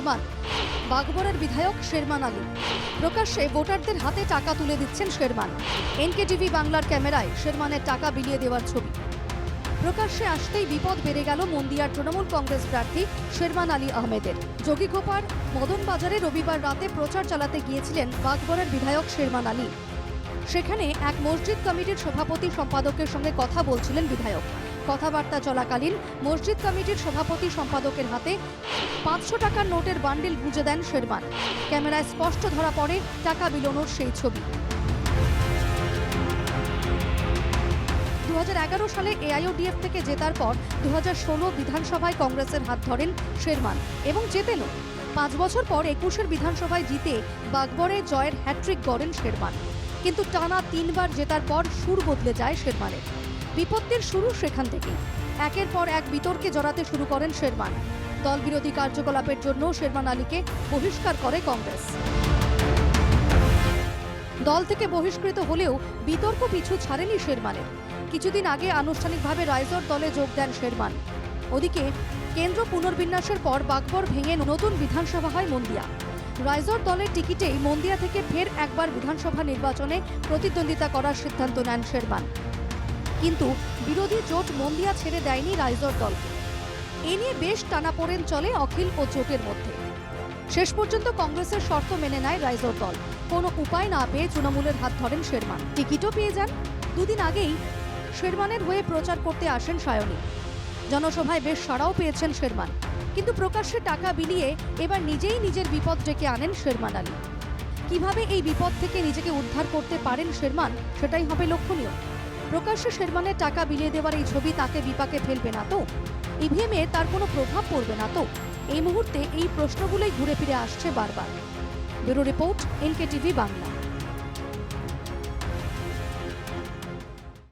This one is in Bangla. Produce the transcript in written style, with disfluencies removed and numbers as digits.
শেরমান। বাগবরের বিধায়ক শেরমান আলী প্রকাশ্যে ভোটারদের হাতে টাকা তুলে দিচ্ছেন শেরমান। এনকেটিভি বাংলার ক্যামেরায় শেরমানের টাকা বিলিয়ে দেওয়ার ছবি প্রকাশ্যে আসতেই বিপদ বেড়ে গেল মন্দিয়ার তৃণমূল কংগ্রেস প্রার্থী শেরমান আলী আহমেদের। যোগীঘোপার মদনবাজারে রবিবার রাতে প্রচার চালাতে গিয়েছিলেন বাগবরের বিধায়ক শেরমান আলী। সেখানে এক মসজিদ কমিটির সভাপতি সম্পাদকের সঙ্গে কথা বলছিলেন বিধায়ক। কথাবার্তা চলাকালীন মসজিদ কমিটির সভাপতি সম্পাদকের হাতে 500 টাকার নোটের বান্ডিল গুঁজে দেন শেরমান। ক্যামেরায় স্পষ্ট ধরা পড়ে টাকা বিলোনোর সেই ছবি। 2011 সালে এআইইউডিএফ থেকে জেতার পর 2016 বিধানসভায় কংগ্রেসের হাত ধরেন শেরমান এবং জেতেনও। 5 বছর পর 21 বিধানসভায় জিতে বাগবরে জয়ের হ্যাট্রিক গড়েন শেরমান। কিন্তু টানা 3 বার জেতার পর সুর বদলে যায় শেরমানের। বিপত্তির শুরু সেখান থেকেই। একের পর এক বিতর্কে জড়াতে শুরু করেন শেরমান। দল বিরোধী কার্যকলাপের জন্য শেরমান আলীকে বহিষ্কার করে কংগ্রেস। দল থেকে বহিষ্কৃত হলেও বিতর্ক পিছু ছাড়েনি শেরমানের। কিছুদিন আগে আনুষ্ঠানিকভাবে রাইজর দলে যোগ দেন শেরমান। ওদিকে কেন্দ্র পুনর্বিন্যাসের পর বাগবর ভেঙে নতুন বিধানসভা হয় মন্দিয়া। রাইজর দলের টিকিটেই মন্দিয়া থেকে ফের একবার বিধানসভা নির্বাচনে প্রতিদ্বন্দ্বিতা করার সিদ্ধান্ত নেন শেরমান। কিন্তু বিরোধী জোট মন্দিয়া ছেড়ে দেয়নি রাইজর দলকে। এ নিয়ে বেশ টানাপোড়েন চলে অখিল ও জোটের মধ্যে। শেষ পর্যন্ত কংগ্রেসের শর্ত মেনে নেয় রাইজর দল। কোনো উপায় না পেয়ে তৃণমূলের হাত ধরেন শেরমান। টিকিটও পেয়ে যান। দুদিন আগেই শেরমানের হয়ে প্রচার করতে আসেন সায়নী। জনসভায় বেশ সাড়াও পেয়েছেন শেরমান। কিন্তু প্রকাশ্যে টাকা বিলিয়ে এবার নিজেই নিজের বিপদ ডেকে আনেন শেরমান আলী। কিভাবে এই বিপদ থেকে নিজেকে উদ্ধার করতে পারেন শেরমান, সেটাই হবে লক্ষণীয়। প্রকাশ্যে শেরমানের টাকা বিলিয়ে দেওয়ার এই ছবি তাকে বিপাকে ফেলবে না তো? ইভিএমে তার কোনো প্রভাব পড়বে না তো? এই মুহূর্তে এই প্রশ্নগুলোই ঘুরে ফিরে আসছে বারবার। Bureau report, NKTV Bangla.